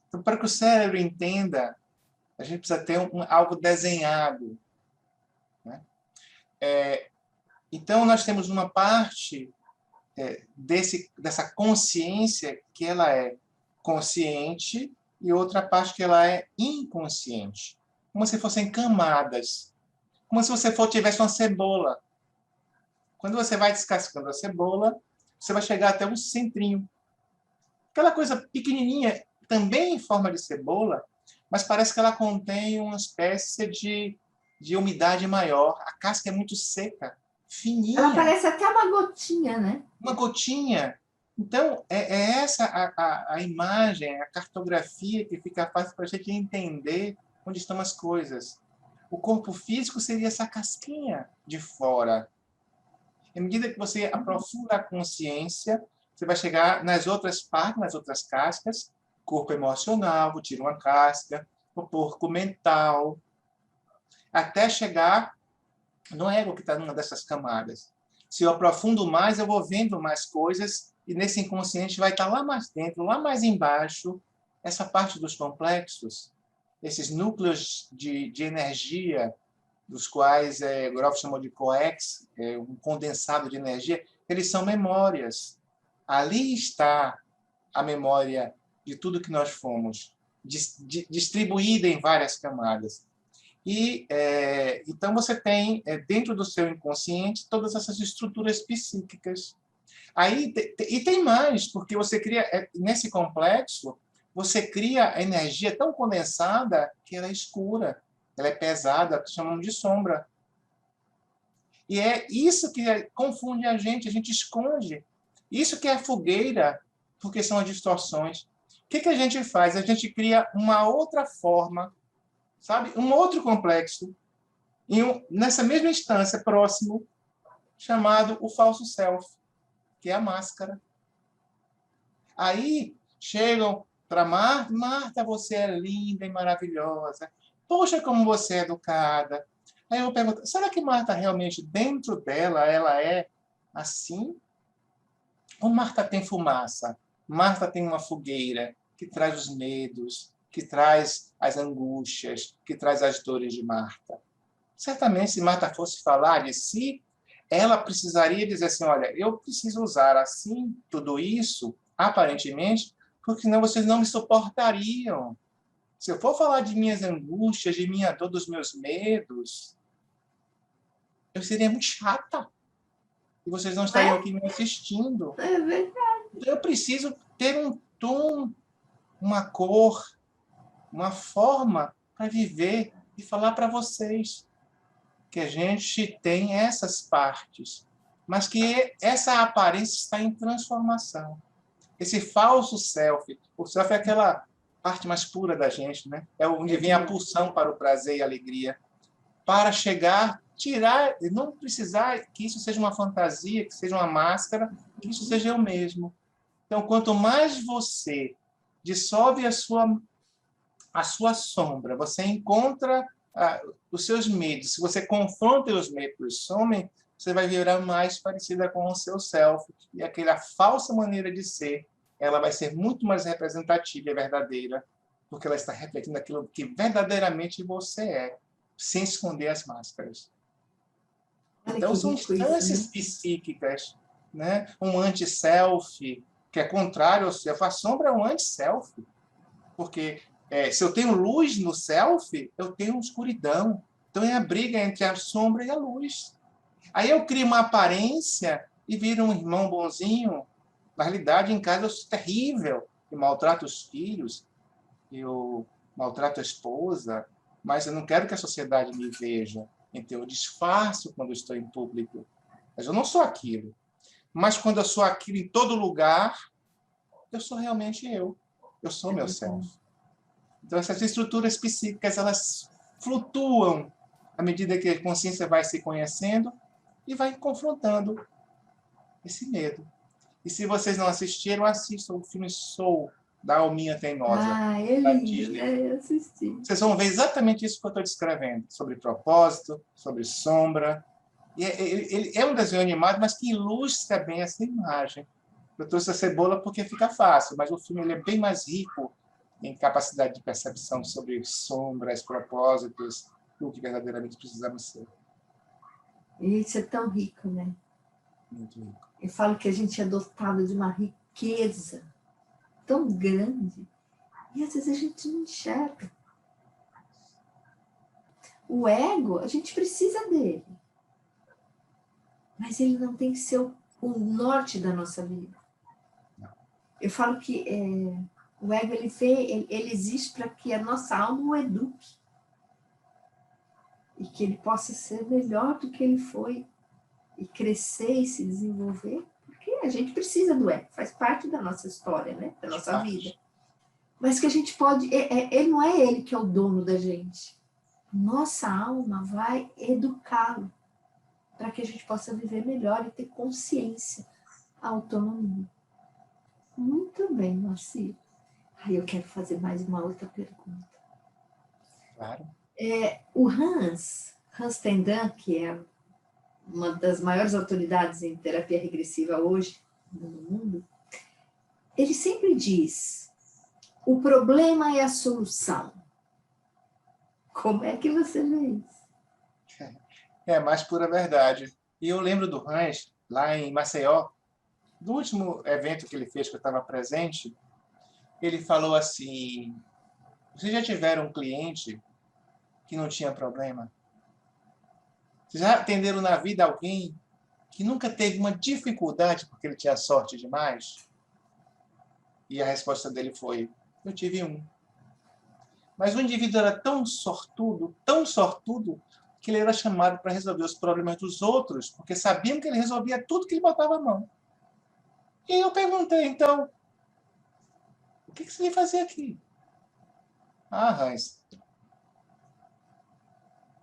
Então, para que o cérebro entenda, a gente precisa ter algo desenhado, né? Então, nós temos uma parte dessa consciência que ela é consciente e outra parte que ela é inconsciente. Como se fossem camadas. Como se você tivesse uma cebola. Quando você vai descascando a cebola, você vai chegar até um centrinho. Aquela coisa pequenininha, também em forma de cebola, mas parece que ela contém uma espécie de umidade maior. A casca é muito seca, fininha. Ela parece até uma gotinha, né? Uma gotinha. Então, é essa a imagem, a cartografia que fica fácil para a gente entender onde estão as coisas. O corpo físico seria essa casquinha de fora. À medida que você aprofunda a consciência, você vai chegar nas outras partes, nas outras cascas, corpo emocional, vou tirar uma casca, o porco mental, até chegar no ego que está numa dessas camadas. Se eu aprofundo mais, eu vou vendo mais coisas e nesse inconsciente vai estar lá mais dentro, lá mais embaixo, essa parte dos complexos, esses núcleos de energia, dos quais Grof chamou de coex, um condensado de energia, eles são memórias. Ali está a memória de tudo que nós fomos, distribuída em várias camadas. E então você tem dentro do seu inconsciente todas essas estruturas psíquicas. Aí e tem mais, porque você cria nesse complexo você cria energia tão condensada que ela é escura, ela é pesada, que chamamos de sombra. E é isso que confunde a gente esconde. Isso que é a fogueira, porque são as distorções. O que a gente faz? A gente cria uma outra forma, sabe? Um outro complexo, nessa mesma instância, próximo, chamado o falso self, que é a máscara. Aí chegam para Marta, Marta, você é linda e maravilhosa. Poxa, como você é educada. Aí eu pergunto, será que Marta realmente, dentro dela, ela é assim? Ou Marta tem fumaça? Marta tem uma fogueira que traz os medos, que traz as angústias, que traz as dores de Marta. Certamente, se Marta fosse falar de si, ela precisaria dizer assim, olha, eu preciso usar assim tudo isso, aparentemente, porque senão vocês não me suportariam. Se eu for falar de minhas angústias, de minha dor, dos meus medos, eu seria muito chata. E vocês não estariam aqui me assistindo. É verdade. Então, eu preciso ter um tom, uma cor, uma forma para viver e falar para vocês que a gente tem essas partes, mas que essa aparência está em transformação. Esse falso self, o self é aquela parte mais pura da gente, né? É onde vem a pulsão para o prazer e a alegria, para chegar, tirar, não precisar que isso seja uma fantasia, que seja uma máscara, que isso seja eu mesmo. Então, quanto mais você dissolve a sua sombra, você encontra os seus medos, se você confronta os medos, somem, você vai virar mais parecida com o seu self, e aquela falsa maneira de ser, ela vai ser muito mais representativa e verdadeira, porque ela está refletindo aquilo que verdadeiramente você é, sem esconder as máscaras. Então, são instâncias psíquicas, né? Um anti-self, que é contrário ao self. A sombra é um anti-self, porque se eu tenho luz no self, eu tenho escuridão. Então, é a briga entre a sombra e a luz. Aí eu crio uma aparência e viro um irmão bonzinho. Na realidade, em casa eu sou terrível. Eu maltrato os filhos, eu maltrato a esposa, mas eu não quero que a sociedade me veja. Então, eu disfarço quando eu estou em público. Mas eu não sou aquilo. Mas quando eu sou aquilo em todo lugar, eu sou realmente eu. Eu sou meu self. Então, essas estruturas psíquicas, elas flutuam à medida que a consciência vai se conhecendo e vai confrontando esse medo. E se vocês não assistiram, assistam o filme Soul, da Alminha Teimosa, Ah, é da lindo, Disney. né? Eu assisti. Vocês vão ver exatamente isso que eu estou descrevendo, sobre propósito, sobre sombra. E ele é um desenho animado, mas que ilustra bem essa imagem. Eu trouxe a cebola porque fica fácil, mas o filme ele é bem mais rico em capacidade de percepção sobre sombras, propósitos, o que verdadeiramente precisamos ser. E isso é tão rico, né? Muito rico. Eu falo que a gente é dotado de uma riqueza tão grande e às vezes a gente não enxerga. O ego, a gente precisa dele, mas ele não tem que ser o norte da nossa vida. Eu falo que o ego ele existe para que a nossa alma o eduque e que ele possa ser melhor do que ele foi e crescer e se desenvolver, porque a gente precisa do ego, faz parte da nossa história, né? Da nossa vida. Mas que a gente pode, ele não é ele que é o dono da gente. Nossa alma vai educá-lo para que a gente possa viver melhor e ter consciência, autonomia. Muito bem, Moacir. Aí eu quero fazer mais uma outra pergunta. Claro. O Hans Tendan, que é uma das maiores autoridades em terapia regressiva hoje no mundo, ele sempre diz: o problema é a solução. Como é que você vê isso? É a mais pura verdade. E eu lembro do Hans, lá em Maceió, do último evento que ele fez, que eu estava presente, ele falou assim: vocês já tiveram um cliente que não tinha problema? Vocês já atenderam na vida alguém que nunca teve uma dificuldade porque ele tinha sorte demais? E a resposta dele foi: eu tive um. Mas o indivíduo era tão sortudo, que ele era chamado para resolver os problemas dos outros, porque sabiam que ele resolvia tudo que ele botava a mão. E eu perguntei, então, o que você veio fazer aqui? Ah, Hans,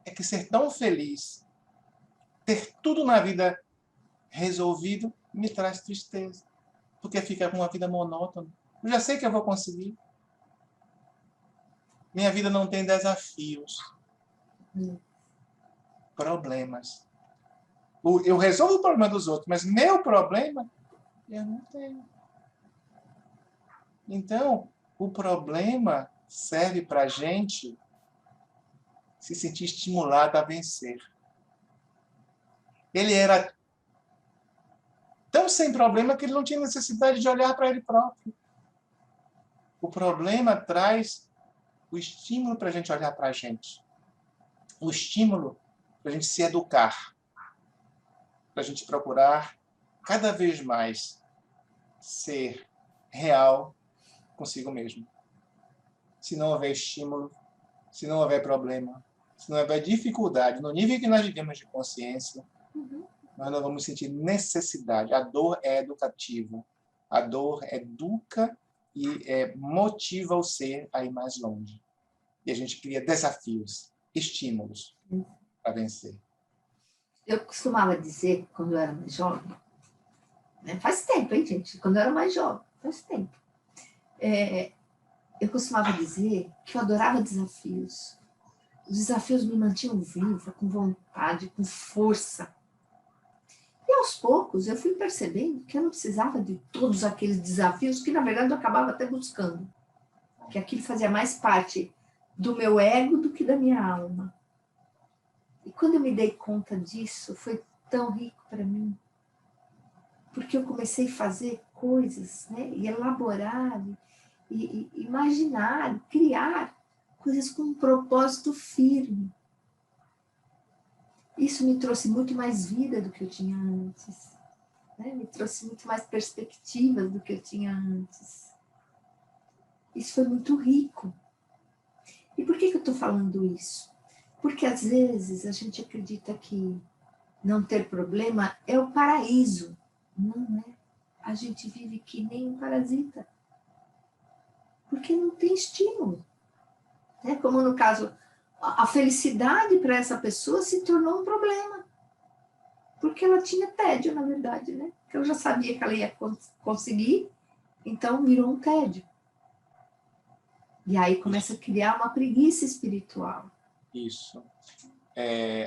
é que ser tão feliz, ter tudo na vida resolvido, me traz tristeza. Porque fica com uma vida monótona. Eu já sei que eu vou conseguir. Minha vida não tem desafios, problemas. Eu resolvo o problema dos outros, mas meu problema, eu não tenho. Então, o problema serve para a gente se sentir estimulado a vencer. Ele era tão sem problema que ele não tinha necessidade de olhar para ele próprio. O problema traz o estímulo para a gente olhar para a gente. O estímulo para a gente se educar. Para a gente procurar cada vez mais ser real consigo mesmo. Se não houver estímulo, se não houver problema, se não houver dificuldade, no nível que nós vivemos de consciência, nós não vamos sentir necessidade. A dor é educativa. A dor educa e motiva o ser a ir mais longe. E a gente cria desafios, estímulos para vencer. Eu costumava dizer, quando eu era mais jovem, né, faz tempo, hein, gente? Quando eu era mais jovem, faz tempo. Eu costumava dizer que eu adorava desafios. Os desafios me mantinham viva, com vontade, com força. E aos poucos eu fui percebendo que eu não precisava de todos aqueles desafios que, na verdade, eu acabava até buscando. Que aquilo fazia mais parte do meu ego do que da minha alma. E quando eu me dei conta disso, foi tão rico para mim. Porque eu comecei a fazer coisas, né? E elaborar, e imaginar, criar coisas com um propósito firme. Isso me trouxe muito mais vida do que eu tinha antes, né? Me trouxe muito mais perspectivas do que eu tinha antes. Isso foi muito rico. E por que eu estou falando isso? Porque às vezes a gente acredita que não ter problema é o paraíso. Não é. A gente vive que nem um parasita. Porque não tem estímulo. É como no caso, a felicidade para essa pessoa se tornou um problema. Porque ela tinha tédio, na verdade, né? Porque ela já sabia que ela ia conseguir, então virou um tédio. E aí começa a criar uma preguiça espiritual. Isso.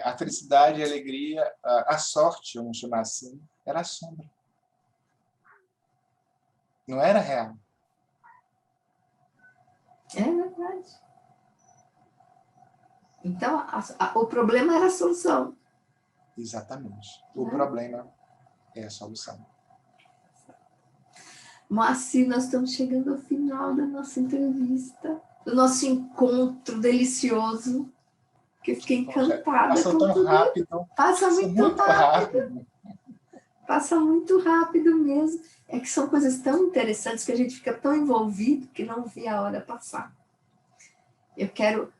A felicidade, a alegria, a sorte, vamos chamar assim, era a sombra. Não era real. É verdade. Então, o problema era a solução. Exatamente. O problema é a solução. Moacir, nós estamos chegando ao final da nossa entrevista, do nosso encontro delicioso, que eu fiquei encantada. Passou tão rápido. Passa muito rápido. Passa muito rápido mesmo. É que são coisas tão interessantes que a gente fica tão envolvido que não vê a hora passar. Eu quero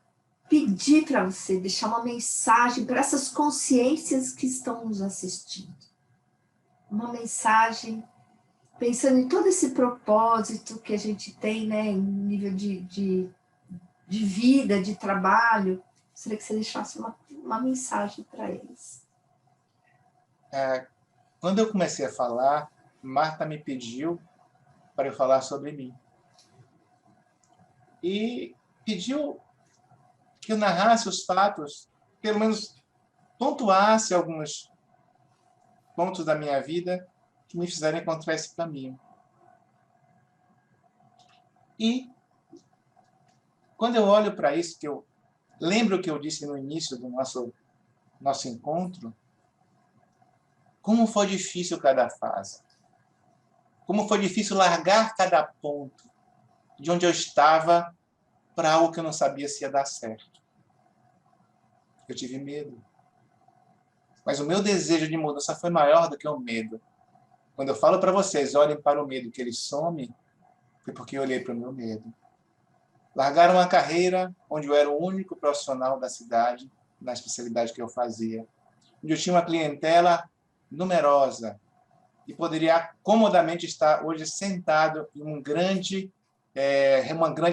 pedir para você deixar uma mensagem para essas consciências que estão nos assistindo. Uma mensagem pensando em todo esse propósito que a gente tem, né, em nível de vida, de trabalho. Gostaria que você deixasse uma mensagem para eles. Quando eu comecei a falar, Marta me pediu para eu falar sobre mim. E pediu que eu narrasse os fatos, pelo menos pontuasse alguns pontos da minha vida que me fizeram encontrar esse caminho. E quando eu olho para isso, que eu lembro o que eu disse no início do nosso encontro, como foi difícil cada fase. Como foi difícil largar cada ponto de onde eu estava para algo que eu não sabia se ia dar certo. Eu tive medo. Mas o meu desejo de mudança foi maior do que o medo. Quando eu falo para vocês, olhem para o medo, que ele some, foi porque eu olhei para o meu medo. Largaram uma carreira onde eu era o único profissional da cidade, na especialidade que eu fazia. Onde eu tinha uma clientela numerosa e poderia comodamente estar hoje sentado em uma grande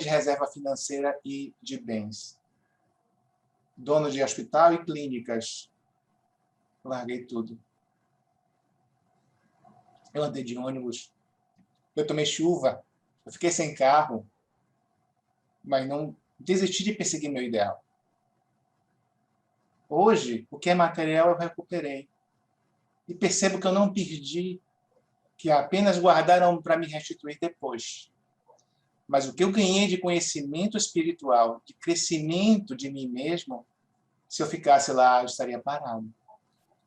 reserva financeira e de bens. Dono de hospital e clínicas. Eu larguei tudo. Eu andei de ônibus. Eu tomei chuva. Eu fiquei sem carro. Mas não desisti de perseguir meu ideal. Hoje, o que é material eu recuperei. E percebo que eu não perdi, que apenas guardaram para me restituir depois. Mas o que eu ganhei de conhecimento espiritual, de crescimento de mim mesmo, se eu ficasse lá, eu estaria parado,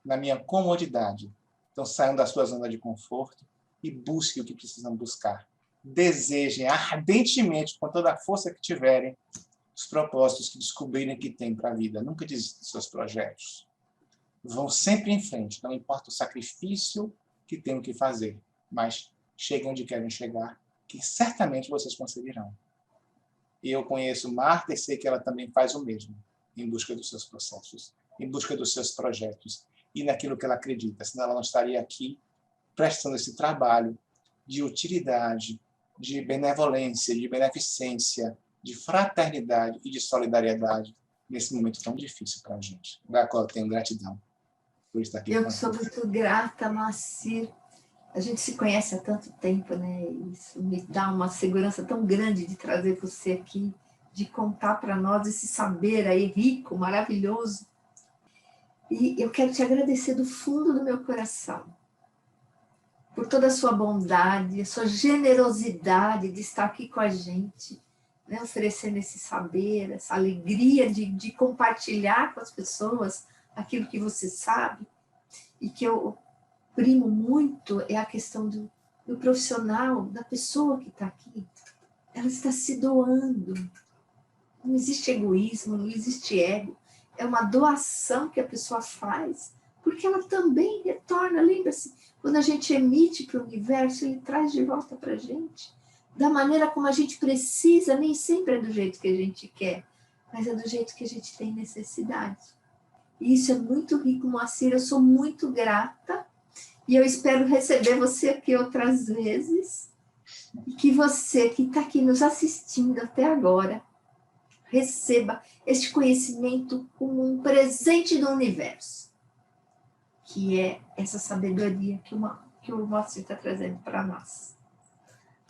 na minha comodidade. Então, saiam da sua zona de conforto e busquem o que precisam buscar. Desejem ardentemente, com toda a força que tiverem, os propósitos que descobrirem que têm para a vida. Nunca desistam dos seus projetos. Vão sempre em frente, não importa o sacrifício que tenham que fazer, mas cheguem onde querem chegar, que certamente vocês conseguirão. E eu conheço Marta e sei que ela também faz o mesmo, em busca dos seus processos, em busca dos seus projetos e naquilo que ela acredita, senão ela não estaria aqui prestando esse trabalho de utilidade, de benevolência, de beneficência, de fraternidade e de solidariedade nesse momento tão difícil para a gente, da qual eu tenho gratidão por estar aqui. Eu que sou muito grata, Moacir. A gente se conhece há tanto tempo, né? Isso me dá uma segurança tão grande de trazer você aqui, de contar para nós esse saber aí rico, maravilhoso. E eu quero te agradecer do fundo do meu coração por toda a sua bondade, a sua generosidade de estar aqui com a gente, né? Oferecendo esse saber, essa alegria de compartilhar com as pessoas aquilo que você sabe. E que eu primo muito é a questão do profissional, da pessoa que está aqui. Ela está se doando. Não existe egoísmo, não existe ego. É uma doação que a pessoa faz, porque ela também retorna. Lembra-se, quando a gente emite para o universo, ele traz de volta para a gente. Da maneira como a gente precisa, nem sempre é do jeito que a gente quer, mas é do jeito que a gente tem necessidade. E isso é muito rico, Moacir. Eu sou muito grata. E eu espero receber você aqui outras vezes. E que você que está aqui nos assistindo até agora receba este conhecimento como um presente do universo, que é essa sabedoria que o Moacir está trazendo para nós.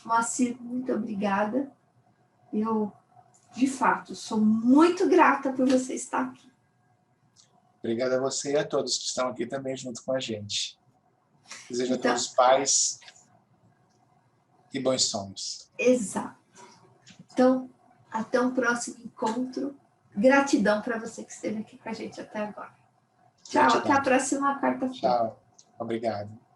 Moacir, muito obrigada. Eu, de fato, sou muito grata por você estar aqui. Obrigado a você e a todos que estão aqui também junto com a gente. Desejo Então, a todos paz e bons sonhos. Exato. Então, até um próximo encontro. Gratidão para você que esteve aqui com a gente até agora. Tchau, Gratidão. até a próxima quarta-feira. Tchau. Obrigado.